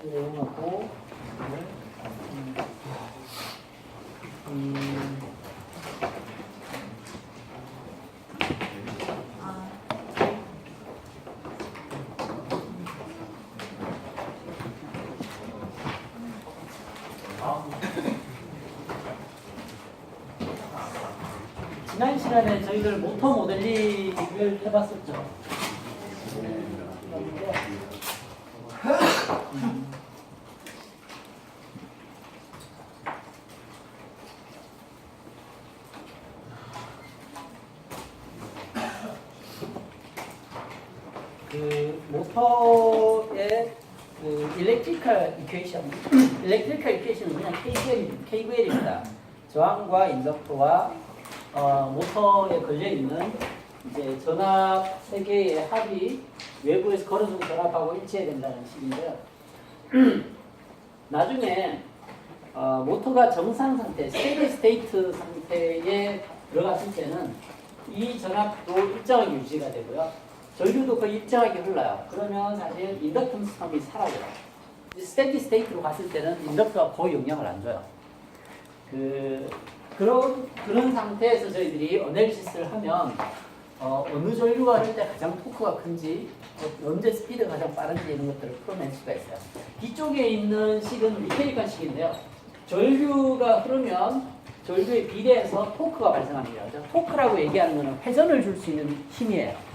내용하고 지난 시간에 저희들 모터 모델링을 해봤었죠. 그 모터의 그 일렉트리컬 이퀘이션은 그냥 KVL입니다. 저항과 인덕터와 모터에 걸려있는 이제 전압 세 개의 합이 외부에서 걸어준 전압하고 일치해야 된다는 식인데요. 나중에 모터가 정상 상태, 스테디 스테이트 상태에 들어갔을 때는 이 전압도 일정하게 유지가 되고요. 전류도 거의 일정하게 흘러요. 그러면 사실 인덕턴스 텀이 사라져요. 스테디 스테이트로 갔을 때는 인덕터가 거의 영향을 안 줘요. 그런 상태에서 저희들이 어널리시스를 하면 어느 전류가 흐를 때 가장 토크가 큰지, 언제 스피드가 가장 빠른지 이런 것들을 풀어낼 수가 있어요. 뒤쪽에 있는 식은 미케니컬 식인데요. 전류가 흐르면 전류에 비례해서 토크가 발생합니다. 토크라고 얘기하는 것은 회전을 줄 수 있는 힘이에요.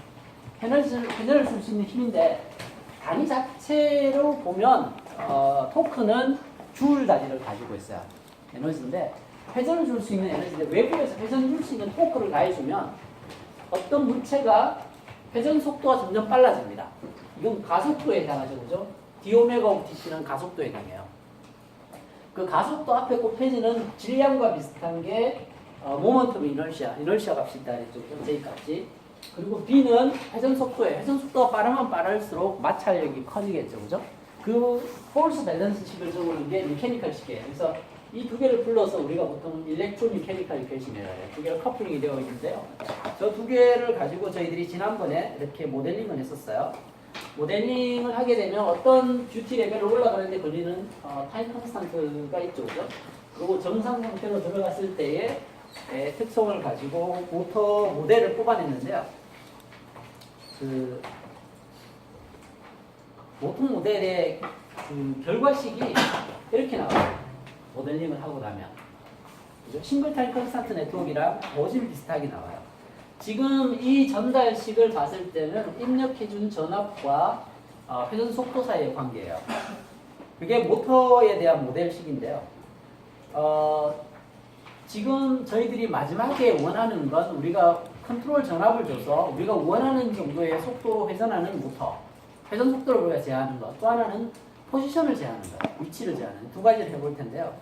회전을 줄 수 있는 힘인데 단위 자체로 보면 토크는 줄 단위를 가지고 있어요. 에너지인데 회전을 줄 수 있는 에너지인데 외부에서 회전을 줄 수 있는 토크를 가해주면 어떤 물체가 회전 속도가 점점 빨라집니다. 이건 가속도에 해당하죠. 그죠? d오메가 오브 t는 가속도에 해당해요. 그 가속도 앞에 곱해지는 질량과 비슷한 게 모먼텀 이너시아 값이 있다 그랬죠. J 값이. 그리고 B는 회전 속도에 회전 속도가 빠르면 빠를수록 마찰력이 커지겠죠. 그죠? 그 폴스 밸런스 식을 적어놓은 게 미케니컬 식이에요. 그래서 이 두 개를 불러서 우리가 보통 일렉트로 미케니컬 이퀘이션이라고 해요. 두 개가 커플링이 되어 있는데요. 저 두 개를 가지고 저희들이 지난번에 이렇게 모델링을 했었어요. 모델링을 하게 되면 어떤 듀티 레벨을 올라가는데 걸리는 타임 컨스탄트가 있죠. 그죠? 그리고 정상 상태로 들어갔을 때의 특성을 가지고 모터 모델을 뽑아냈는데요. 그 모터 모델의 그 결과식이 이렇게 나와요. 모델링을 하고 나면. 그죠? 싱글 타임 컨스탄트 네트워크랑 거의 비슷하게 나와요. 지금 이 전달식을 봤을 때는 입력해준 전압과 회전 속도 사이의 관계예요. 그게 모터에 대한 모델식인데요. 지금 저희들이 마지막에 원하는 건 우리가 컨트롤 전압을 줘서 우리가 원하는 정도의 속도로 회전하는 모터, 회전 속도를 우리가 제한하는 것, 또 하나는 포지션을 제한하는 것, 위치를 제한하는 두 가지를 해볼 텐데요.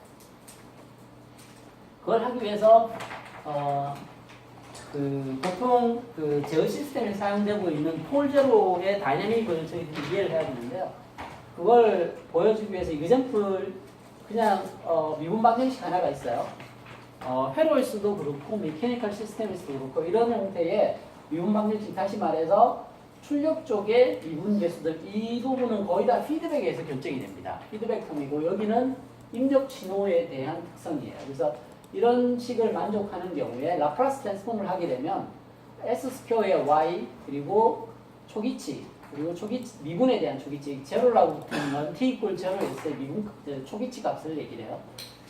그걸 하기 위해서 보통 그 제어 시스템에 사용되고 있는 폴제로의 다이내믹을 저희들이 이해를 해야 되는데요. 그걸 보여주기 위해서 이그젠플 그냥 미분 방정식 하나가 있어요. 회로에서도 그렇고 메케니컬 시스템에서도 그렇고 이런 형태의 미분 방정식, 다시 말해서 출력 쪽의 미분 계수들, 이 부분은 거의 다 피드백에 의해서 결정이 됩니다. 피드백 텀이고 여기는 입력 신호에 대한 특성이에요. 그래서 이런 식을 만족하는 경우에 라플라스 트랜스폼을 하게 되면 S 스퀘어의 Y 그리고 초기치 그리고 미분에 대한 초기치 제로라고 붙는 건 T 이퀄 제로였을 때 미분 초기치 값을 얘기를 해요.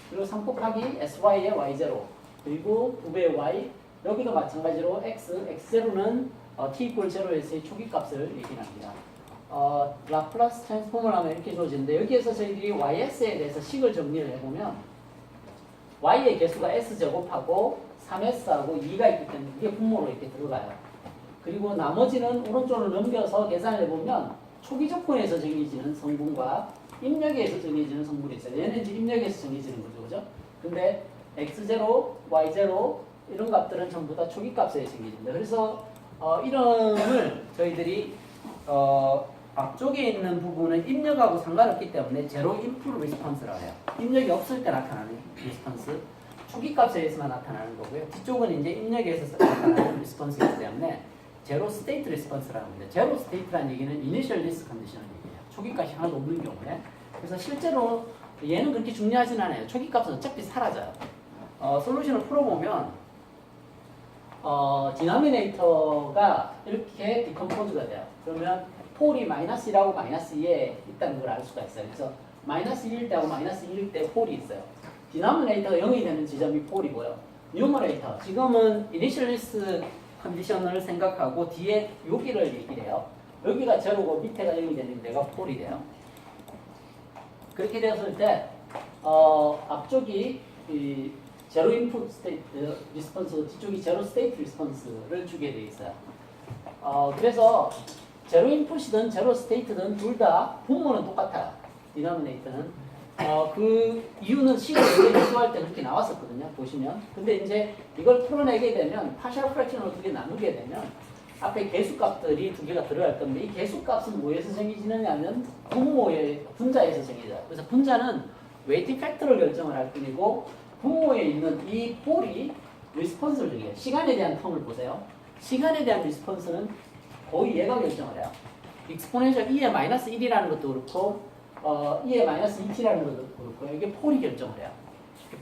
그리고 3 곱하기 SY의 Y0 그리고 2배의 Y 여기도 마찬가지로 X0는 T 이퀄 제로였을 때 초기 값을 얘기합니다. 라플라스 트랜스폼을 하면 이렇게 주어지는데 여기에서 저희들이 YS에 대해서 식을 정리를 해보면 y의 개수가 s제곱하고 3s하고 2가 있기 때문에 이게 분모로 이렇게 들어가요. 그리고 나머지는 오른쪽으로 넘겨서 계산을 해보면 초기 조건에서 정해지는 성분과 입력에서 정해지는 성분이 있어요. 얘는 이제 입력에서 정해지는 거죠. 그죠? 근데 x0, y0 이런 값들은 전부 다 초기 값에 정해집니다. 그래서 이름을 저희들이 앞쪽에 있는 부분은 입력하고 상관없기 때문에 제로 인풋 리스폰스라고 해요. 입력이 없을 때 나타나는 리스폰스, 초기 값에 의해서만 나타나는 거고요. 뒤쪽은 이제 입력에 의해서 나타나는 리스폰스이기 때문에 제로 스테이트 리스폰스라고 합니다. 제로 스테이트라는 얘기는 이니셜 리스 컨디션을 얘기해요. 초기값이 하나도 없는 경우에. 그래서 실제로 얘는 그렇게 중요하진 않아요. 초기값은 어차피 사라져요. 솔루션을 풀어보면 디노미네이터가 이렇게 디컴포즈가 돼요. 그러면 폴이 -1하고 -2에 있다는 걸 알 수가 있어요. 그래서 -1일 때하고 -1일 때 폴이 있어요. 디노미네이터가 0이 되는 지점이 폴이고요. 뉴머레이터, 지금은 이니셜리스 컨디션을 생각하고 뒤에 여기를 얘기를 해요. 여기가 제로고 밑에가 0이 되는 데가 폴이 돼요. 그렇게 되었을 때 앞쪽이 이 제로 인풋 스테이트 리스폰스, 뒤쪽이 제로 스테이트 리스폰스를 주게 돼 있어요. 그래서 제로 인풋이든 제로 스테이트든 둘 다 분모는 똑같아요. 디노미네이터는. 그 이유는 식을 기수할 때 그렇게 나왔었거든요. 보시면. 근데 이제 이걸 풀어내게 되면 파셜 프랙션으로 두 개 나누게 되면 앞에 개수값들이 두 개가 들어갈 건데 이 개수값은 뭐에서 정해지느냐면 분모의 분자에서 정해져요. 그래서 분자는 웨이팅 팩터를 결정을 할 뿐이고 분모에 있는 이 폴이 리스폰스를 정해요. 시간에 대한 텀을 보세요. 시간에 대한 리스폰스는 거의 얘가 결정을 해요. 익스포넨셜 2의 -1이라는 것도 그렇고 2의 -2t라는 것도 그렇고 이게 폴이 결정을 해요.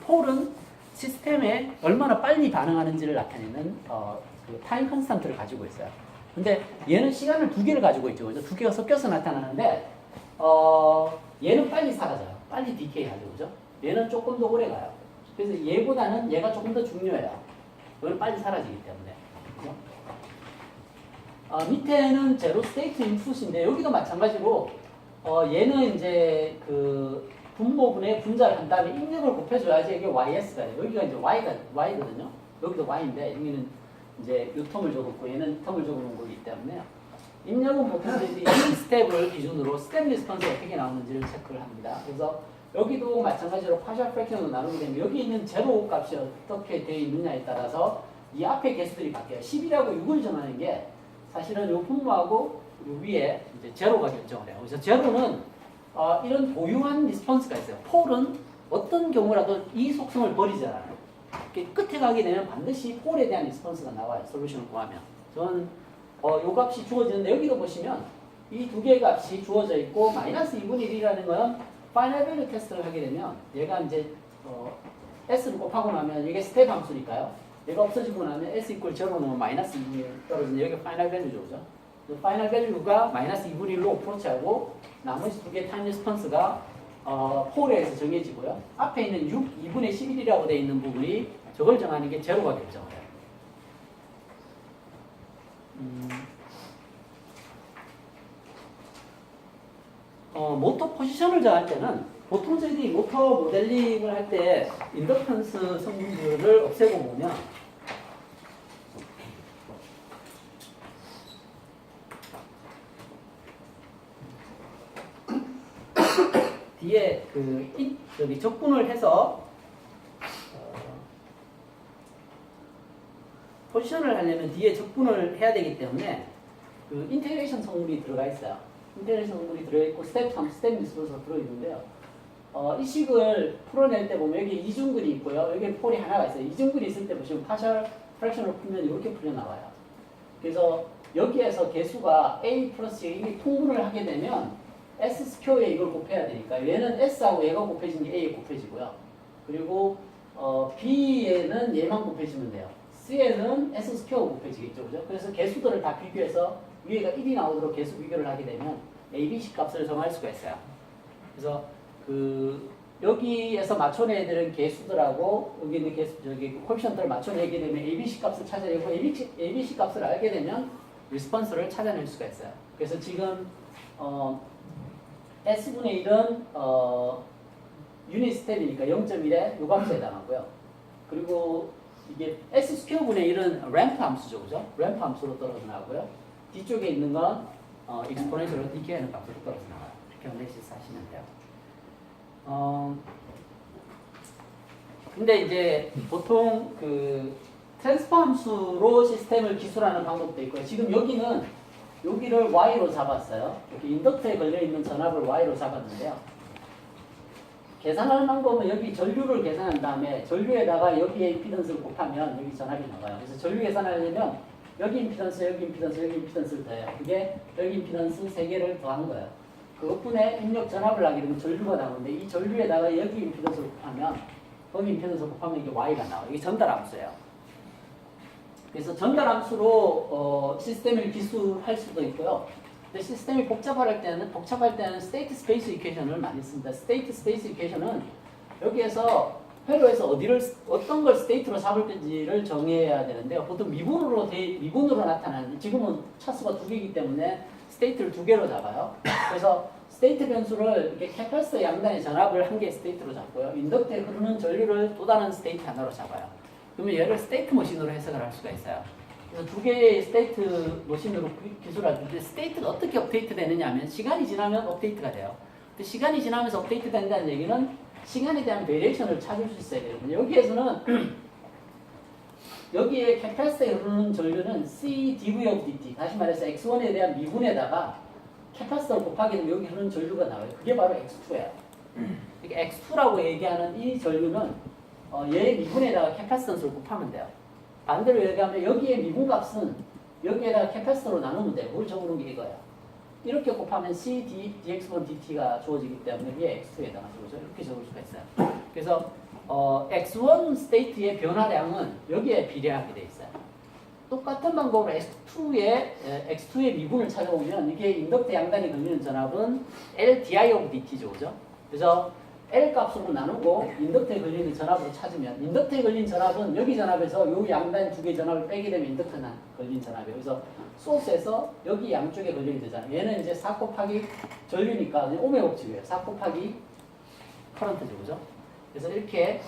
폴은 시스템에 얼마나 빨리 반응하는지를 나타내는 그 타임 컨스탄트를 가지고 있어요. 근데 얘는 시간을 두 개를 가지고 있죠. 그죠? 두 개가 섞여서 나타나는데 얘는 빨리 사라져요. 빨리 디케이 하죠. 그죠? 얘는 조금 더 오래 가요. 그래서 얘보다는 얘가 조금 더 중요해요. 얘는 빨리 사라지기 때문에. 그죠? 밑에는 제로 스테이트 인풋인데 여기도 마찬가지로 얘는 이제 그 분모분의 분자를 한 다음에 입력을 곱해줘야지 이게 YS가 돼요. 여기가 이제 Y거든요. 여기도 Y인데 여기는 이제 이 텀을 적었고 얘는 이 텀을 적어놓은 거기 때문에 입력은 보통 이제 이 스텝을 기준으로 스텝 리스폰스 어떻게 나오는지를 체크를 합니다. 그래서 여기도 마찬가지로 파셜 프랙션으로 나누게 되면 여기 있는 제로 값이 어떻게 되어 있느냐에 따라서 이 앞에 개수들이 바뀌어요. 10이라고 6을 정하는 게 사실은 이 분모하고 이 위에 이제 제로가 결정을 해요. 그래서 제로는 이런 고유한 리스폰스가 있어요. 폴은 어떤 경우라도 이 속성을 버리지 않아요. 끝에 가게 되면 반드시 폴에 대한 리스폰스가 나와요. 솔루션을 구하면. 저는 요 값이 주어지는데 여기도 보시면 이 두 개의 값이 주어져 있고 -2분의 1이라는 건 파이널 밸류 테스트를 하게 되면 얘가 이제 s를 곱하고 나면 이게 스텝 함수니까요. 얘가 없어지고 나면 s 이퀄 0 넣으면 -2분의 1 떨어지는 여기가 파이널 밸류죠. 그죠? 그 파이널 밸류가 -2분의 1로 어프로치하고 나머지 두 개의 타임 리스폰스가 폴에 의해서 정해지고요. 앞에 있는 6, 2분의 11이라고 되어 있는 부분이 저걸 정하는 게 제로가 결정을 해요. 모터 포지션을 정할 때는 보통 저희들이 모터 모델링을 할 때 인덕턴스 성분들을 없애고 보면 뒤에 여기 적분을 해서 포지션을 하려면 뒤에 적분을 해야 되기 때문에 그 인테그레이션 성분이 들어가 있어요. 인테그레이션 성분이 들어있고 스텝 리스폰스가 들어있는데요. 이 식을 풀어낼 때 보면 여기 이중근이 있고요. 여기 폴이 하나가 있어요. 이중근이 있을 때 보시면 파셜 프랙션을 풀면 이렇게 풀려나와요. 그래서 여기에서 개수가 A 플러스 이게 통분을 하게 되면 S 스퀘어에 이걸 곱해야 되니까 얘는 S하고 얘가 곱해진 게 A에 곱해지고요. 그리고 B에는 얘만 곱해지면 돼요. C에는 S 스퀘어 곱해지겠죠. 그죠? 그래서 개수들을 다 비교해서 위에가 1이 나오도록 개수 비교를 하게 되면 ABC 값을 정할 수가 있어요. 그래서 여기에서 맞춰내야 되는 개수들하고 여기 있는 개수, 저기 코에피션트를 맞춰내게 되면 ABC 값을 찾아내고 ABC 값을 알게 되면 리스폰스를 찾아낼 수가 있어요. 그래서 지금 S분의 1은 유닛 스텝이니까 0.1에 요 값에 해당하고요. 그리고 이게 S 스퀘어분의 1은 램프 함수죠. 그죠? 램프 함수로 떨어져 나오고요. 뒤쪽에 있는 건 익스포넨셜로 디케이하는 값으로 떨어져 나와요. 이렇게 어널리시스 하시면 돼요. 근데 이제 보통 그 트랜스퍼 함수로 시스템을 기술하는 방법도 있고요. 지금 여기를 Y로 잡았어요. 여기 인덕터에 걸려있는 전압을 Y로 잡았는데요. 계산하는 방법은 여기 전류를 계산한 다음에 전류에다가 여기에 임피던스를 곱하면 여기 전압이 나와요. 그래서 전류 계산하려면 여기 임피던스, 여기 임피던스, 여기 임피던스를 더해요. 그게 여기 임피던스 3개를 더한 거예요. 그것분에 입력 전압을 하게 되면 전류가 나오는데 이 전류에다가 여기 임피던스를 곱하면 거기 임피던스를 곱하면 이게 Y가 나와요. 이게 전달 함수예요. 그래서 전달 함수로 시스템을 기술할 수도 있고요. 근데 시스템이 복잡할 때는 스테이트 스페이스 이퀘이션을 많이 씁니다. 스테이트 스페이스 이퀘이션은 여기에서 회로에서 어떤 걸 스테이트로 잡을 건지를 정해야 되는데요. 보통 미분으로 나타나는, 지금은 차수가 2개이기 때문에 스테이트를 2개로 잡아요. 그래서 스테이트 변수를 이렇게 캐파시터 양단의 전압을 한 개의 스테이트로 잡고요. 인덕터에 흐르는 전류를 또 다른 스테이트 하나로 잡아요. 그러면 얘를 스테이트 머신으로 해석을 할 수가 있어요. 그래서 2개의 스테이트 머신으로 기술할 때 스테이트가 어떻게 업데이트 되느냐 하면 시간이 지나면 업데이트가 돼요. 근데 시간이 지나면서 업데이트 된다는 얘기는 시간에 대한 베리에이션을 찾을 수 있어야 되거든요. 여기에서는 여기에 캐파시터에 흐르는 전류는 C dV of dt, 다시 말해서 x1에 대한 미분에다가 캐파시터를 곱하게 되면 여기 흐르는 전류가 나와요. 그게 바로 x2예요. 그러니까 x2라고 얘기하는 이 전류는 얘의 미분에다가 캐파시턴스를 곱하면 돼요. 반대로 얘기하면 여기에 미분값은 여기에다가 캐파시터로 나누면 돼요. 뭘 적어놓은 게 이거예요. 이렇게 곱하면 C dx1 dt가 주어지기 때문에 이게 x2에 해당하죠. 이렇게 적을 수가 있어요. 그래서 x1 스테이트의 변화량은 여기에 비례하게 돼 있어요. 똑같은 방법으로 x2의 미분을 찾아보면 이게 인덕터 양단이 걸리는 전압은 L di of dt죠. 그죠? 그래서 L 값으로 나누고 인덕터에 걸리는 전압으로 찾으면 인덕터에 걸린 전압은 여기 전압에서 이 양단 2개의 전압을 빼게 되면 인덕터에 걸린 전압이에요. 그래서 소스에서 여기 양쪽에 걸리게 되잖아요. 얘는 이제 4 곱하기 전류니까 오메 법칙이에요. 4 곱하기 커런트죠. 그죠? 그래서 이렇게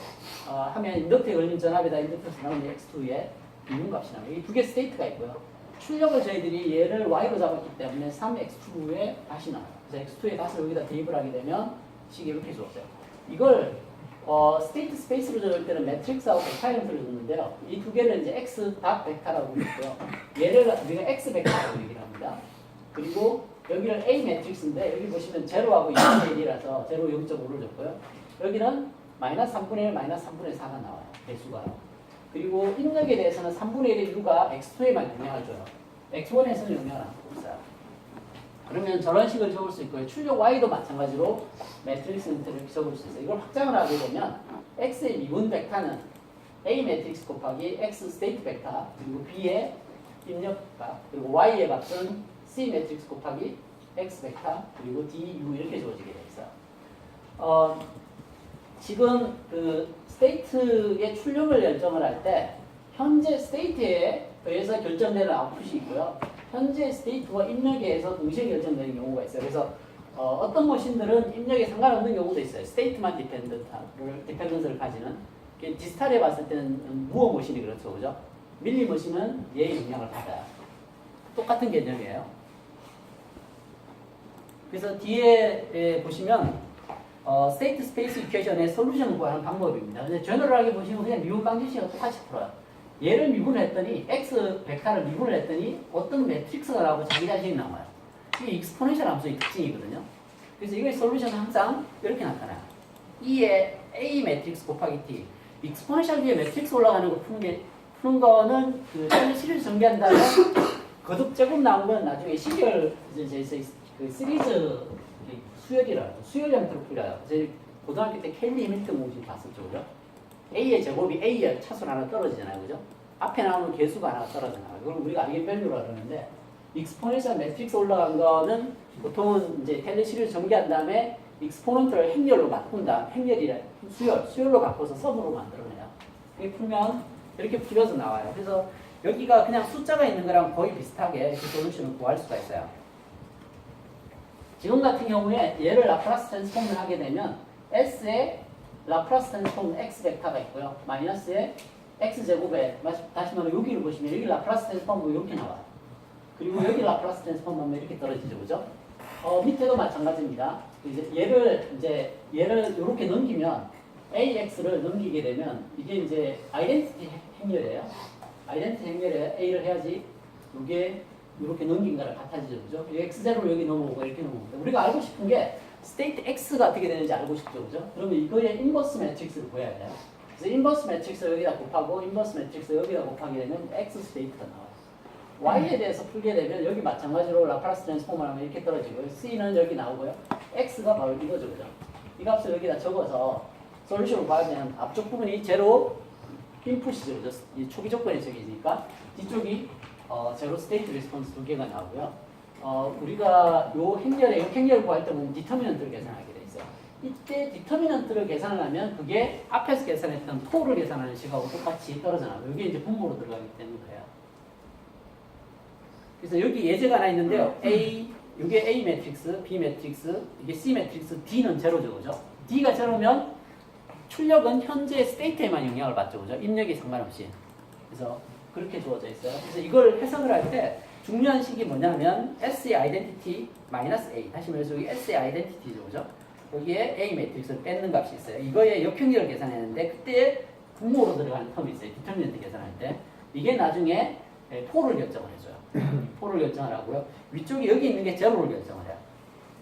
하면 인덕터에 걸린 전압에다 인덕터에서 나오는 x2의 미분값이 나와요. 이 2개 스테이트가 있고요. 출력을 저희들이 얘를 y로 잡았기 때문에 3x2에 다시 나와요. 그래서 x2의 값을 여기다 대입을 하게 되면 식이 이렇게 주었어요. 이걸 스테이트 스페이스로 적을 때는 매트릭스하고 벡터형태를 줬는데요. 이 2개를 이제 x 닷 벡터라고 있고요. 얘를 우리가 x 벡터라고 얘기를 합니다. 그리고 여기는 a 매트릭스인데 여기 보시면 제로하고 2분의 1이라서 제로 0.5를 줬고요. 여기는 마이너스 3분의 1, 마이너스 3분의 4가 나와요. 배수가요. 그리고 입력에 대해서는 3분의 1의 u가 x2에만 영향을 줘요. x1에서는 영향을 안 없어요. 그러면 저런 식을 적을 수 있고요. 출력 y도 마찬가지로 매트릭스 형태를 이렇게 적을 수 있어요. 이걸 확장을 하게 되면 x의 미분 벡터는 a 매트릭스 곱하기 x 스테이트 벡터, 그리고 b의 입력값, 그리고 y의 값은 c 매트릭스 곱하기 x 벡터, 그리고 du 이렇게 주어지게 되어 있어요. 지금 그 스테이트의 출력을 결정을 할 때 현재 스테이트에 의해서 결정되는 아웃풋이 있고요. 현재 스테이트와 입력에 의해서 동시에 결정되는 경우가 있어요. 그래서 어떤 머신들은 입력에 상관없는 경우도 있어요. 스테이트만 디펜던스를 가지는. 디지털에 봤을 때는 무어 머신이 그렇죠. 그죠? 밀리 머신은 얘의 영향을 받아요. 똑같은 개념이에요. 그래서 뒤에 보시면 스테이트 스페이스 이퀘이션의 솔루션을 구하는 방법입니다. 근데 제너럴하게 보시면 그냥 미분 방정식과 똑같이 풀어요. 얘를 미분했더니 x 벡터를 미분을 했더니 어떤 매트릭스가 나오고 자기 자신이 나와요. 이게 익스포넨셜 함수의 특징이거든요. 그래서 이거의 솔루션은 항상 이렇게 나타나요. E의 A 매트릭스 곱하기 T. 익스포넨셜 위에 매트릭스 올라가는 거 푸는 거는 그 시리즈 전개한 다음에 거듭 제곱 나온 건 나중에 시리얼 그 시리즈 수열이라고 수열 형태로 풀려요. 저희 고등학교 때 켈리 해밀턴 공식 봤었죠, 그죠? A의 제곱이 A의 차수로 하나 떨어지잖아요. 그죠? 앞에 나오는 개수가 하나 떨어지잖아요. 그걸 우리가 아이겐밸류라고 그러는데 익스포넨셜 매트릭스 올라간 거는 보통은 이제 텔레 시리즈 전개한 다음에 익스포넨트를 행렬로 바꾼다. 행렬이라 수열로 바꿔서 서브로 만들어내요. 이렇게 풀면 이렇게 풀려서 나와요. 그래서 여기가 그냥 숫자가 있는 거랑 거의 비슷하게 그 솔루션을 구할 수가 있어요. 지금 같은 경우에 얘를 라플라스 트랜스폼을 하게 되면 S의 라플라스 트랜스폼은 x 벡터가 있고요. 마이너스의 x 제곱에 다시 말해 여기를 보시면 여기 라플라스 트랜스폼은 이렇게 나와요. 그리고 여기 라플라스 트랜스폼 하면 이렇게 떨어지죠, 그죠? 밑에도 마찬가지입니다. 이제 얘를 이렇게 넘기면 AX를 넘기게 되면 이게 이제 아이덴티티 행렬이에요. 아이덴티티 행렬에 A를 해야지 이게 이렇게 넘긴 거랑 같아지죠, 그죠? X0를 여기 넘어오고 이렇게 넘어오고 우리가 알고 싶은 게 스테이트 X가 어떻게 되는지 알고 싶죠, 그죠? 그러면 이거의 인버스 매트릭스를 구해야 돼요. 그래서 인버스 매트릭스 여기다 곱하고 인버스 매트릭스 여기다 곱하게 되면 X 스테이트가 나와요. y에 대해서 풀게 되면 여기 마찬가지로 라플라스 트랜스폼을 하면 이렇게 떨어지고요. c는 여기 나오고요. x가 바로 이거죠. 그죠? 이 값을 여기다 적어서 솔루션을 봐야 되면 앞쪽 부분이 제로 인풋이죠. 그죠? 이 초기 조건이 저기 있으니까 뒤쪽이 제로 스테이트 리스폰스 두 개가 나오고요. 우리가 요 행렬의 역행렬을 구할 때는 디터미넌트를 계산하게 돼 있어요. 이때 디터미넌트를 계산을 하면 그게 앞에서 계산했던 토를 계산하는 식하고 똑같이 떨어져 나와요. 이게 이제 분모로 들어가기 때문에 그래요. 그래서 여기 예제가 하나 있는데요. 이게 A 매트릭스, B 매트릭스, 이게 C 매트릭스, D는 제로죠. 그죠? D가 제로면 출력은 현재 스테이트에만 영향을 받죠. 그죠? 입력이 상관없이. 그래서 그렇게 주어져 있어요. 그래서 이걸 해석을 할 때 중요한 식이 뭐냐면 S의 아이덴티티 마이너스 A. 다시 말해서 여기 S의 아이덴티티죠. 그죠? 여기에 A 매트릭스를 뺏는 값이 있어요. 이거의 역행렬을 계산했는데 그때 분모로 들어가는 텀이 있어요. 디터미넌트 계산할 때. 이게 나중에 포를 결정을 해줘요. 포를 결정을 하고요. 위쪽에 여기 있는 게 제로를 결정을 해요.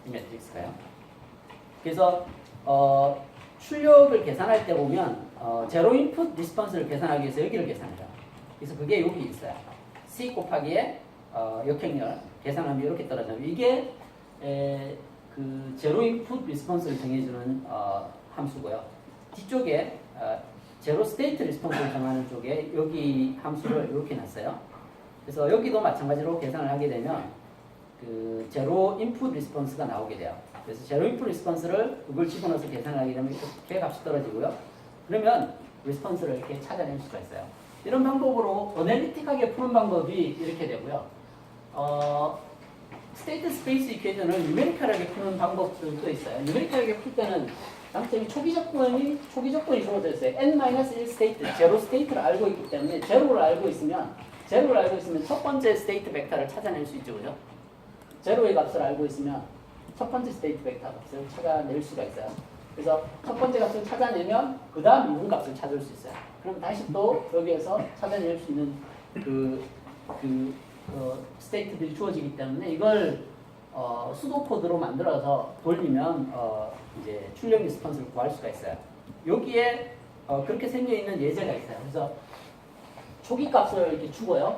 이 매트릭스가요. 그래서 출력을 계산할 때 보면 제로 인풋 리스폰스를 계산하기 위해서 여기를 계산해요. 그래서 그게 여기 있어요. C 곱하기에 역행렬 계산하면 이렇게 떨어져요. 이게 그 제로 인풋 리스폰스를 정해주는 함수고요. 뒤쪽에 제로 스테이트 리스폰스를 정하는 쪽에 여기 함수를 이렇게 놨어요. 그래서 여기도 마찬가지로 계산을 하게 되면 그 제로 인풋 리스폰스가 나오게 돼요. 그래서 제로 인풋 리스폰스를 이걸 집어넣어서 계산을 하게 되면 이렇게 값이 떨어지고요. 그러면 리스폰스를 이렇게 찾아낼 수가 있어요. 이런 방법으로 어널리틱하게 푸는 방법이 이렇게 되고요. 스테이트 스페이스 이퀘이션을 뉴메리컬하게 푸는 방법들도 있어요. 뉴메리컬하게 풀 때는 장점이 초기 조건이 주어져 있어요. n-1 스테이트, 제로 스테이트를 알고 있기 때문에 제로를 알고 있으면 첫 번째 스테이트 벡터를 찾아낼 수 있죠. 그죠? 제로의 값을 알고 있으면 첫 번째 스테이트 벡터 값을 찾아낼 수가 있어요. 그래서 첫 번째 값을 찾아내면 그 다음 미분 값을 찾을 수 있어요. 그럼 다시 또 여기에서 찾아낼 수 있는 스테이트들이 주어지기 때문에 이걸 수도 코드로 만들어서 돌리면 이제 출력 리스폰스를 구할 수가 있어요. 여기에 그렇게 생겨 있는 예제가 있어요. 그래서 초기 값을 이렇게 주고요.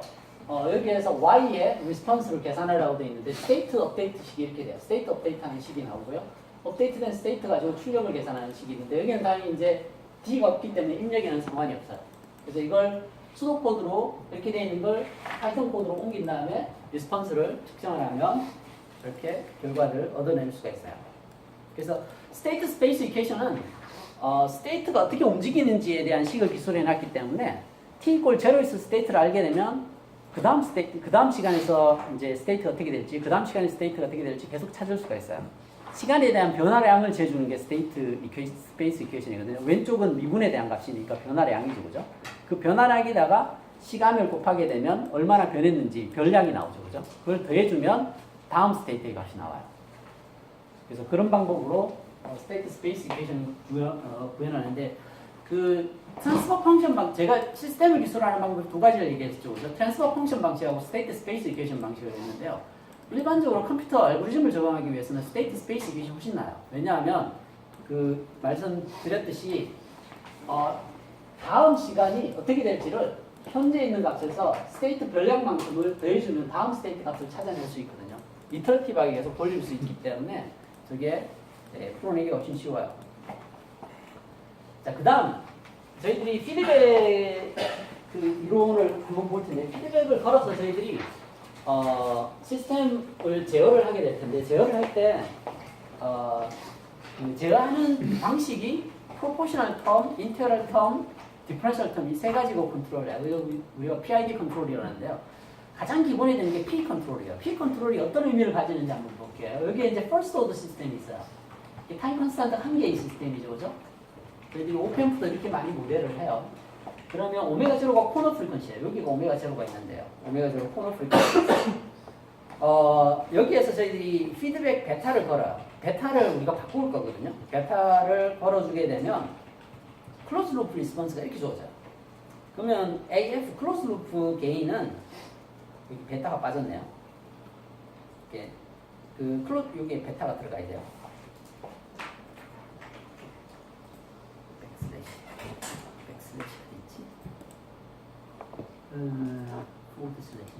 여기에서 y의 리스폰스를 계산하라고 되어 있는데 스테이트 업데이트 식이 이렇게 돼요. 스테이트 업데이트 하는 식이 나오고요. 업데이트된 스테이트 가지고 출력을 계산하는 식이 있는데 여기는 당연히 이제 D가 없기 때문에 입력에는 상관이 없어요. 그래서 이걸 수도 코드로 이렇게 되어 있는 걸 파이썬 코드로 옮긴 다음에 리스폰스를 측정을 하면 이렇게 결과를 얻어낼 수가 있어요. 그래서 스테이트 스페이스 이퀘이션은 스테이트가 어떻게 움직이는지에 대한 식을 기술해 놨기 때문에 t = 0에 있을 스테이트를 알게 되면 그 다음 시간에서 이제 스테이트가 어떻게 될지, 그 다음 시간에 스테이트가 어떻게 될지 계속 찾을 수가 있어요. 시간에 대한 변화의 양을 재주는 게 스페이스 이퀘이션이거든요. 왼쪽은 미분에 대한 값이니까 변화의 양이죠, 그죠? 그 변화량에다가 시간을 곱하게 되면 얼마나 변했는지 별량이 나오죠, 그죠? 그걸 더해주면 다음 스테이트의 값이 나와요. 그래서 그런 방법으로 스테이트 스페이스 이퀘이션을 구현하는데 그 트랜스퍼 펑션 방식, 제가 시스템을 기술하는 방법 두 가지를 얘기했죠, 그죠? 트랜스퍼 펑션 방식하고 스테이트 스페이스 이퀘이션 방식을 했는데요. 일반적으로 컴퓨터 알고리즘을 적용하기 위해서는 스테이트 스페이스 이퀘이션이 훨씬 나아요. 왜냐하면 그 말씀드렸듯이 다음 시간이 어떻게 될지를 현재 있는 값에서 스테이트 별량만큼을 더해주면 다음 스테이트 값을 찾아낼 수 있거든요. 이터러티브하게 계속 돌릴 수 있기 때문에 저게 풀어내기가 훨씬 쉬워요. 자, 그 다음 저희들이 피드백 그 이론을 한번 볼 텐데 피드백을 걸어서 저희들이 시스템을 제어를 하게 될 텐데 제어를 할 때 그 제어하는 방식이 프로포셔널 텀, 인테그럴 텀, 디퍼런셜 텀 이 세 가지로 컨트롤해요. 우리가 PID 컨트롤이라고 하는데요. 가장 기본이 되는 게 P 컨트롤이에요. P 컨트롤이 어떤 의미를 가지는지 한번 볼게요. 여기에 이제 퍼스트 오더 시스템이 있어요. 타임 컨스탄트 한 개의 시스템이죠, 그죠? 저희들이 오펜프도 이렇게 많이 모델을 해요. 그러면 오메가 제로가 코너 프리퀀시예요. 여기가 오메가 제로가 있는데요. 오메가 제로 코너 프리퀀시. 여기에서 저희들이 피드백 베타를 걸어요. 베타를 우리가 바꿀 거거든요. 베타를 걸어주게 되면 클로즈 루프 리스폰스가 이렇게 주어져요. 그러면 AF 클로즈 루프 게인은 여기 베타가 빠졌네요. 이렇게 여기에 베타가 들어가야 돼요. 백슬래시 어디 있지? 포드 슬래시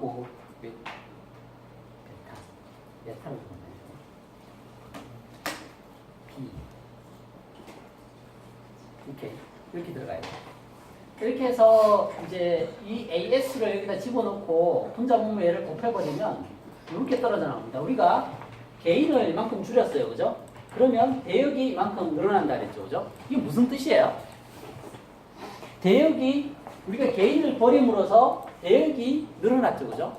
오, 베타를 보내요. B 이렇게 들어가야 돼. 이렇게 해서 이제 이 AS를 여기다 집어넣고 분자 분모를 곱해버리면 이렇게 떨어져 나옵니다. 우리가 개인을 이만큼 줄였어요, 그죠? 그러면 대역이 이만큼 늘어난다 그랬죠, 그죠? 이게 무슨 뜻이에요? 대역이 우리가 개인을 버림으로써 대역이 늘어났죠, 그죠?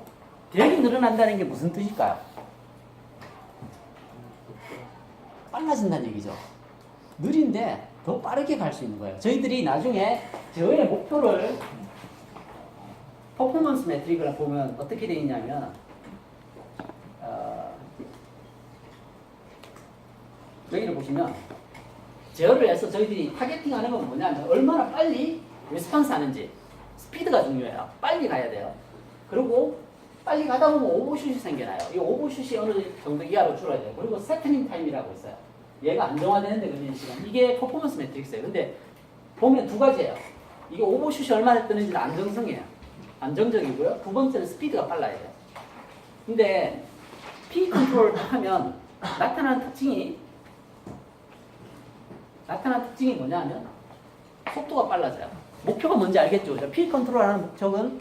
대역이 늘어난다는 게 무슨 뜻일까요? 빨라진다는 얘기죠. 느린데 더 빠르게 갈 수 있는 거예요. 저희들이 나중에 저의 목표를 퍼포먼스 매트릭을 보면 어떻게 되어 있냐면 여기를 보시면 제어를 해서 저희들이 타겟팅 하는 건 뭐냐면 얼마나 빨리 리스폰스 하는지 스피드가 중요해요. 빨리 가야 돼요. 그리고 빨리 가다 보면 오버슛이 생겨나요. 이 오버슛이 어느 정도 이하로 줄어야 돼요. 그리고 세트닝 타임이라고 있어요. 얘가 안정화되는데 걸리는 시간. 이게 퍼포먼스 매트릭스예요. 근데 보면 두 가지예요. 이게 오버슛이 얼마나 뜨는지는 안정성이에요. 안정적이고요. 두 번째는 스피드가 빨라야 돼요. 근데 P 컨트롤 하면 나타나는 특징이 뭐냐면 속도가 빨라져요. 목표가 뭔지 알겠죠? P 컨트롤하는 목적은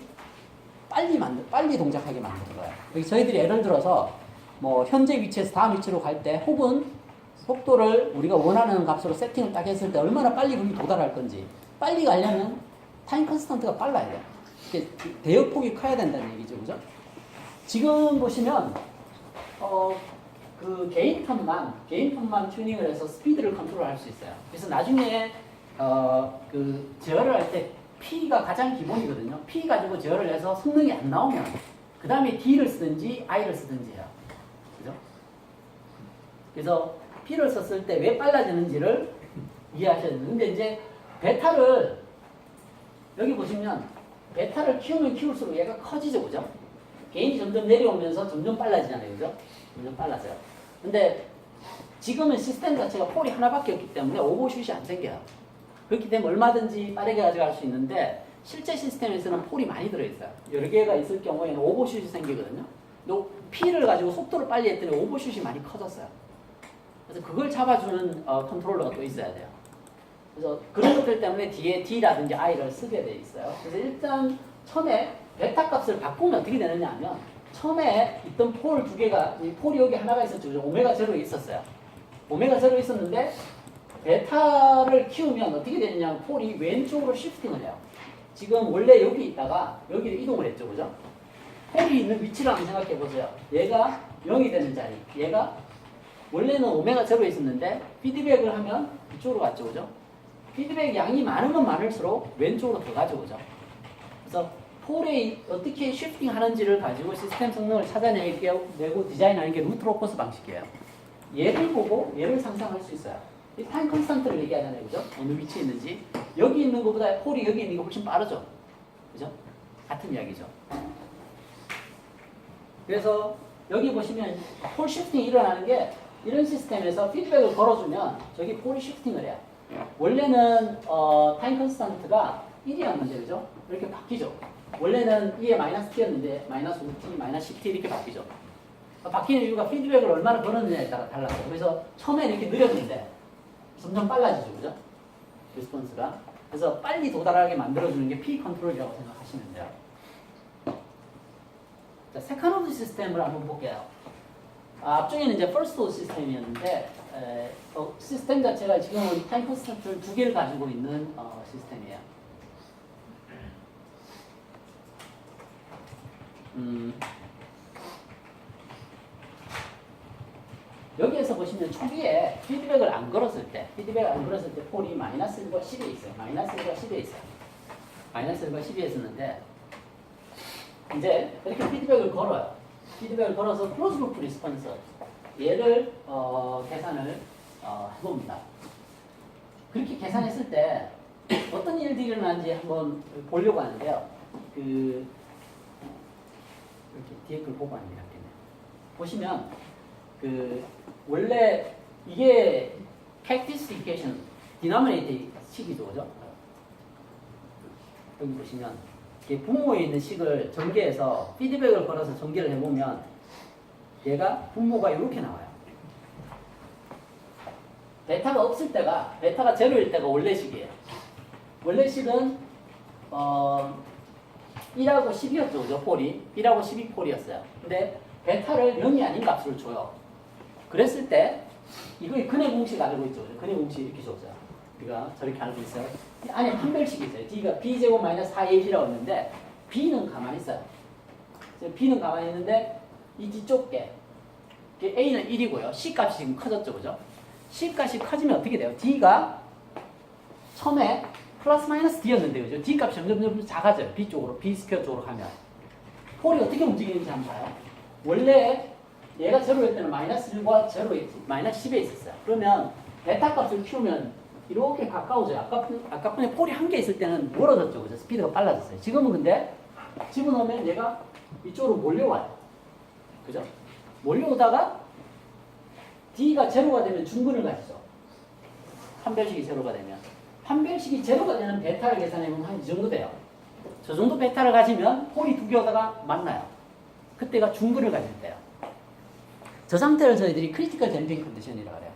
빨리 동작하게 만드는 거예요. 여기 저희들이 예를 들어서 뭐 현재 위치에서 다음 위치로 갈 때 혹은 속도를 우리가 원하는 값으로 세팅을 딱 했을 때 얼마나 빨리 거기 도달할 건지 빨리 가려면 타임 컨스턴트가 빨라야 돼요. 대역폭이 커야 된다는 얘기죠, 그죠? 지금 보시면 그 개인 텀만 튜닝을 해서 스피드를 컨트롤할 수 있어요. 그래서 나중에 그 제어를 할 때 P가 가장 기본이거든요. P 가지고 제어를 해서 성능이 안 나오면 그 다음에 D를 쓰든지 I를 쓰든지 해요. 그죠? 그래서 P를 썼을 때 왜 빨라지는지를 이해하셔야 돼요. 근데 이제 베타를 여기 보시면 베타를 키우면 키울수록 얘가 커지죠, 그죠? 개인이 점점 내려오면서 점점 빨라지잖아요, 그죠? 점점 빨라져요. 근데 지금은 시스템 자체가 폴이 하나밖에 없기 때문에 오버슛이 안 생겨요. 그렇기 때문에 얼마든지 빠르게 가져갈 수 있는데 실제 시스템에서는 폴이 많이 들어있어요. 여러 개가 있을 경우에는 오버슛이 생기거든요. 또 P를 가지고 속도를 빨리 했더니 오버슛이 많이 커졌어요. 그래서 그걸 잡아주는 컨트롤러가 또 있어야 돼요. 그래서 그런 것들 때문에 뒤에 D라든지 I를 쓰게 돼 있어요. 그래서 일단 처음에 베타 값을 바꾸면 어떻게 되느냐 하면 처음에 있던 폴 두 개가 이 폴이 여기 하나가 있었죠. 오메가 제로 있었어요. 오메가 제로 있었는데 베타를 키우면 어떻게 되느냐 하면 폴이 왼쪽으로 시프팅을 해요. 지금 원래 여기 있다가 여기로 이동을 했죠. 그죠? 폴이 있는 위치를 한번 생각해 보세요. 얘가 0이 되는 자리. 얘가 원래는 오메가 제로에 있었는데 피드백을 하면 이쪽으로 갔죠. 그죠? 피드백 양이 많으면 많을수록 왼쪽으로 더 가죠. 그죠? 그래서 폴에 어떻게 쉬프팅 하는지를 가지고 시스템 성능을 찾아내고 디자인하는 게 루트 로커스 방식이에요. 얘를 보고 얘를 상상할 수 있어요. 이 타임 컨스턴트를 얘기하잖아요. 그죠? 어느 위치에 있는지. 여기 있는 것보다 폴이 여기 있는 게 훨씬 빠르죠. 그죠? 같은 이야기죠. 그래서 여기 보시면 폴 쉬프팅이 일어나는 게 이런 시스템에서 피드백을 걸어주면 저기 폴이 쉬프팅을 해요. 원래는 타임 컨스턴트가 1이었는데 그죠? 이렇게 바뀌죠. 원래는 2에 마이너스 t였는데 마이너스 5t, 마이너스 10t 이렇게 바뀌죠. 바뀌는 이유가 피드백을 얼마나 걸었느냐에 따라 달라요. 그래서 처음에는 이렇게 느렸는데 점점 빨라지죠. 그죠? 리스폰스가. 그래서 빨리 도달하게 만들어주는 게 P 컨트롤이라고 생각하시면 돼요. 자, 세컨 오더 시스템을 한번 볼게요. 앞쪽에는 이제 퍼스트 오더 시스템이었는데 시스템 자체가 지금은 타임 컨스턴트를 두 개를 가지고 있는 시스템이에요. 여기에서 보시면 초기에 피드백을 안 걸었을 때 폴이 마이너스 1과 10에 있어요. 마이너스 1과 10에 있어요. 마이너스 1과 10에 있었는데 이제 이렇게 피드백을 걸어요. 피드백을 걸어서 클로즈 루프 리스폰스 얘를 계산을 해봅니다. 그렇게 계산했을 때 어떤 일들이 일어나는지 한번 보려고 하는데요. 이렇게 뒤에 걸 보고 하는 게 낫겠네요. 보시면 그 원래 이게 characteristic 디노미네이터 식이죠, 그죠? 여기 보시면 이게 분모에 있는 식을 전개해서 피드백을 걸어서 전개를 해보면 얘가 분모가 이렇게 나와요. 베타가 없을 때가 베타가 제로일 때가 원래 식이에요. 원래 식은 1하고 10이었죠, 그죠? 폴이 1하고 12 폴이었어요. 근데 베타를 0이 아닌 값을 줘요. 그랬을 때 이거 근해 공식 알고 있죠, 그죠? 근해 공식 이렇게 줬어요. 우리가 저렇게 알고 있어요. 안에 판별식이 있어요. D가 B제곱 마이너스 4AB라고 했는데 B는 가만히 있어요. B는 가만히 있는데 이 뒤쪽 게 A는 1이고요. C 값이 지금 커졌죠, 그죠? C 값이 커지면 어떻게 돼요? D가 처음에 플러스 마이너스 D였는데, 그죠? D 값이 점점 작아져요. B 쪽으로, B 스퀘어 쪽으로 가면. 폴이 어떻게 움직이는지 한번 봐요. 원래 얘가 제로일 때는 마이너스 1과 제로에 마이너스 10에 있었어요. 그러면 베타 값을 키우면 이렇게 가까워져요. 아까 전에 폴이 한 개 있을 때는 멀어졌죠, 그죠? 스피드가 빨라졌어요. 지금은 근데 집어넣으면 얘가 이쪽으로 몰려와요. 그죠? 몰려오다가 D가 제로가 되면 중근을 가지죠. 판별식이 제로가 되면. 판별식이 제로가 되는 베타를 계산해보면 한 이 정도 돼요. 저 정도 베타를 가지면 폴이 두 개 오다가 만나요. 그때가 중근을 가질 때요. 저 상태를 저희들이 크리티컬 댐핑 컨디션이라고 해요.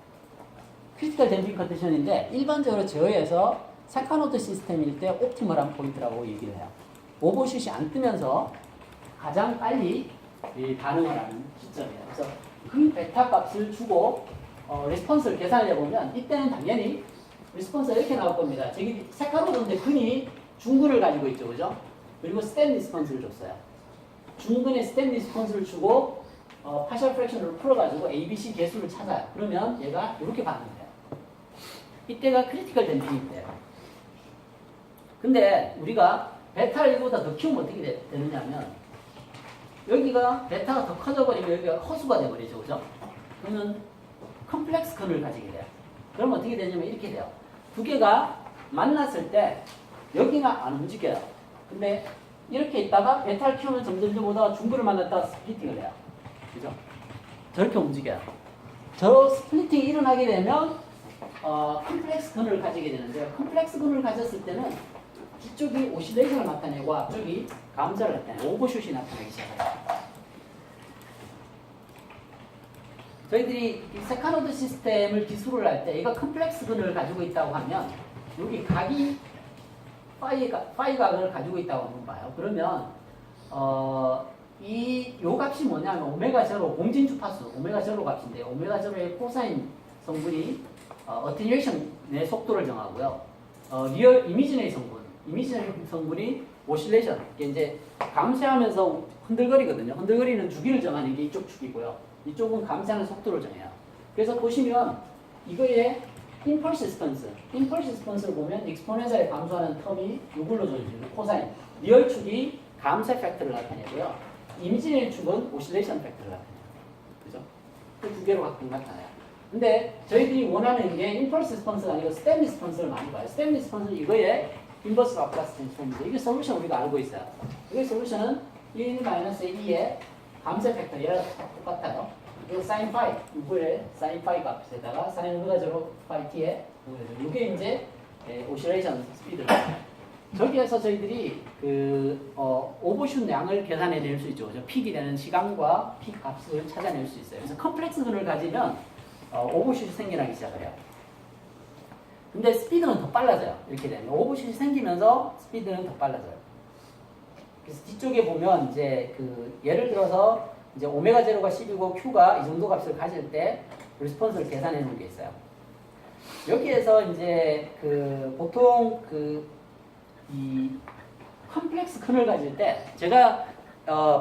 크리티컬 댐핑 컨디션인데 일반적으로 제어에서 세컨오더 시스템일 때 옵티멀한 포인트라고 얘기를 해요. 오버슛이 안 뜨면서 가장 빨리 반응을 하는 시점이에요. 그래서 그 베타 값을 주고 리스폰스를 계산해 보면 이때는 당연히 리스폰스가 이렇게 나올 겁니다. 저기 세컨오더인데 근이 중근을 가지고 있죠, 그죠? 그리고 스텝 리스폰스를 줬어요. 중근의 스텝 리스폰스를 주고 파셜 프랙션으로 풀어가지고 ABC 개수를 찾아요. 그러면 얘가 이렇게 반응해요. 이때가 크리티컬 댐핑인데요. 근데 우리가 베타를 이거보다 더 키우면 어떻게 되느냐면 여기가 베타가 더 커져버리면 여기가 허수가 돼버리죠, 그죠? 그러면 컴플렉스 근을 가지게 돼요. 그러면 어떻게 되냐면 이렇게 돼요. 두 개가 만났을 때 여기가 안 움직여요. 근데 이렇게 있다가 베타를 키우면 점점 오다가 중근을 만났다가 스플리팅을 해요. 그죠? 저렇게 움직여요. 저 스플리팅이 일어나게 되면 컴플렉스 근을 가지게 되는데요. 컴플렉스 근을 가졌을 때는 뒤쪽이 오실레이션을 나타내고 앞쪽이 감소를 나타내요. 오버슛이 나타나기 시작해요. 저희들이 이 세컨오더 시스템을 기술을 할 때 얘가 컴플렉스 근을 가지고 있다고 하면 여기 각이 파이 각을 가지고 있다고 한번 봐요. 그러면 요 값이 뭐냐면 오메가 제로 공진 주파수 오메가 제로 값인데 오메가 제로의 코사인 성분이 어테뉴에이션의 속도를 정하고요. 리얼 이미지너의 성분이 오실레이션 이게 이제 감쇄하면서 흔들거리거든요. 흔들거리는 주기를 정하는 게 이쪽 축이고요. 이쪽은 감쇄하는 속도를 정해요. 그래서 보시면 이거의 임펄스 리스폰스를 보면 익스포넨셜에 감소하는 텀이 이걸로 줘주는 코사인. 리얼 축이 감쇄 팩터를 나타내고요. 이미지너의 축은 오실레이션 팩터를 나타내요. 그죠? 그 두 개로 가끔 나타나요. 근데 저희들이 원하는 게 임펄스 리스폰스가 아니고 스텝 리스폰스를 많이 봐요. 스텝 리스폰스는 이거의 인버스 라플라스 트랜스폼인데 이게 솔루션 우리가 알고 있어요. 이게 솔루션은 1-2의 감쇄 팩터 얘랑 똑같아요. 이거 sin 파이, 이거의 sin 파이 값에다가 sin 오메가 제로 파이 t에 이게 이제 오실레이션 스피드입니다. 저기에서 저희들이 그 오버슛 양을 계산해낼 수 있죠. 그죠? 픽이 되는 시간과 픽 값을 찾아낼 수 있어요. 그래서 컴플렉스 근을 가지면 오버슛이 생겨나기 시작을 해요. 근데 스피드는 더 빨라져요. 이렇게 되면 오버슛이 생기면서 스피드는 더 빨라져요. 그래서 뒤쪽에 보면 이제 그 예를 들어서 이제 오메가 제로가 10이고 Q가 이 정도 값을 가질 때 리스폰스를 계산해 놓은 게 있어요. 여기에서 이제 그 보통 이 컴플렉스 큰을 가질 때 제가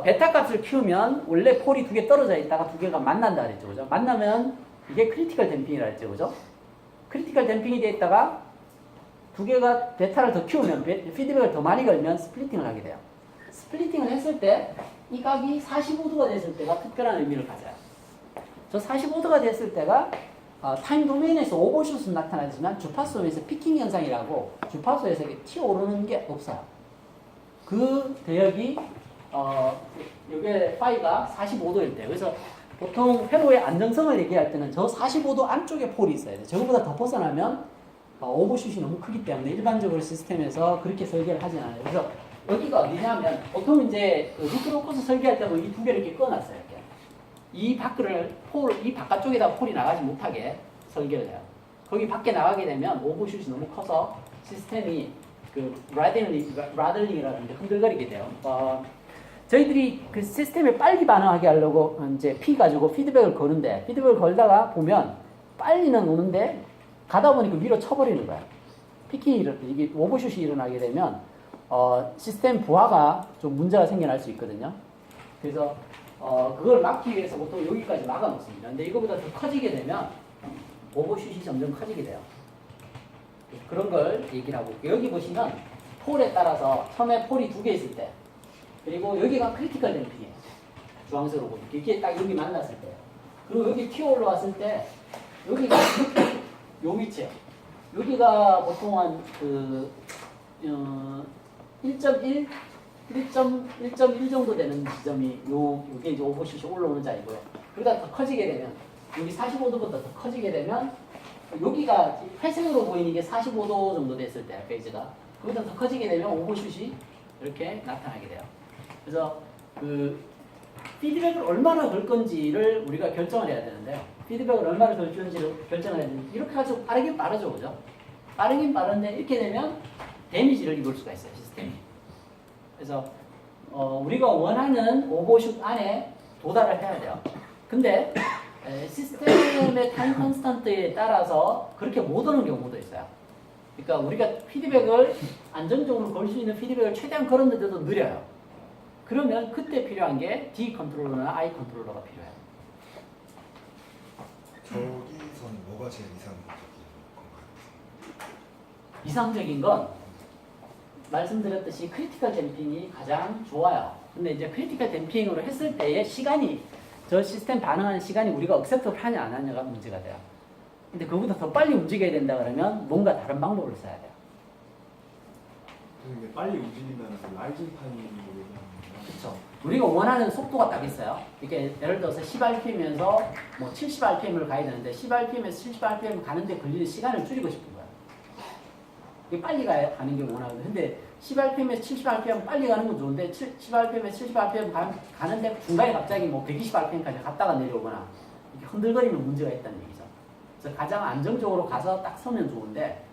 베타 값을 키우면 원래 폴이 두 개 떨어져 있다가 두 개가 만난다 그랬죠, 그죠? 만나면 이게 크리티컬 댐핑이라 했죠, 그죠? 크리티컬 댐핑이 돼 있다가 두 개가 베타를 더 키우면 피드백을 더 많이 걸면 스플리팅을 하게 돼요. 스플리팅을 했을 때 이 각이 45도가 됐을 때가 특별한 의미를 가져요. 저 45도가 됐을 때가 타임 도메인에서 오버슛은 나타나지만 주파수에서 피킹 현상이라고 주파수에서 튀어오르는 게 없어요. 그 대역이 이게 파이가 45도일 때 그래서 보통 회로의 안정성을 얘기할 때는 저 45도 안쪽에 폴이 있어야 돼. 저거보다 더 벗어나면 오버슛이 너무 크기 때문에 일반적으로 시스템에서 그렇게 설계를 하진 않아요. 그래서 여기가 어디냐면 보통 이제 그 루트로커스 설계할 때도 이 두 개를 이렇게 꺼놨어요. 이렇게. 이 밖을 이 바깥쪽에다 폴이 나가지 못하게 설계를 해요. 거기 밖에 나가게 되면 오버슛이 너무 커서 시스템이 그 라들링이라든지 흔들거리게 돼요. 저희들이 그 시스템에 빨리 반응하게 하려고 이제 P 가지고 피드백을 거는데 피드백을 걸다가 보면 빨리는 오는데 가다 보니까 위로 쳐버리는 거야. 이게 오버슛이 일어나게 되면 시스템 부하가 좀 문제가 생겨날 수 있거든요. 그래서 그걸 막기 위해서 보통 여기까지 막아놓습니다. 근데 이거보다 더 커지게 되면 오버슛이 점점 커지게 돼요. 그런 걸 얘기를 하고 여기 보시면 폴에 따라서 처음에 폴이 두 개 있을 때 그리고 여기가 크리티컬 댐핑이에요. 주황색으로 보면 이게 딱 여기 만났을 때 그리고 여기 튀어 올라왔을 때 여기가 요 위치에 여기가 보통 한 그 1.1 1.1 정도 되는 지점이 요게 이제 오버슛이 올라오는 자리고요. 그러다 더 커지게 되면 여기 45도보다 더 커지게 되면 여기가 회색으로 보이는 게 45도 정도 됐을 때 페이지가 거기다 더 커지게 되면 오버슛이 이렇게 나타나게 돼요. 그래서 그 피드백을 얼마나 걸 건지를 우리가 결정을 해야 되는데요. 피드백을 얼마나 걸 줄지를 결정을 해야 되는데 이렇게 가지고 빠르긴 빠르죠, 그죠? 빠르긴 빠른데 이렇게 되면 데미지를 입을 수가 있어요, 시스템이. 그래서 우리가 원하는 오버슛 안에 도달을 해야 돼요. 근데 시스템의 타임 컨스턴트에 따라서 그렇게 못 오는 경우도 있어요. 그러니까 우리가 피드백을 안정적으로 걸 수 있는 피드백을 최대한 걸었는데도 느려요. 그러면 그때 필요한 게 D 컨트롤러나 I 컨트롤러가 필요해요. 저기서는 뭐가 제일 이상적인 건가요? 이상적인 건 말씀드렸듯이 크리티컬 댐핑이 가장 좋아요. 근데 이제 크리티컬 댐핑으로 했을 때의 시간이 저 시스템 반응하는 시간이 우리가 억셉트를 하냐 안 하냐가 문제가 돼요. 근데 그보다 더 빨리 움직여야 된다 그러면 뭔가 다른 방법을 써야 돼요. 이게 빨리 움직인다는 그 라이징 타이밍을 얘기하는 거예요. 그렇죠. 우리가 원하는 속도가 딱 있어요. 이렇게 예를 들어서 10rpm에서 뭐 70rpm을 가야 되는데 10rpm에서 70rpm 가는데 걸리는 시간을 줄이고 싶은 거예요. 이게 빨리 가는 게 원하거든요. 근데 10rpm에서 70rpm 빨리 가는 건 좋은데 10rpm에서 70rpm 가는데 중간에 갑자기 뭐 120rpm까지 갔다가 내려오거나 이렇게 흔들거리면 문제가 있다는 얘기죠. 그래서 가장 안정적으로 가서 딱 서면 좋은데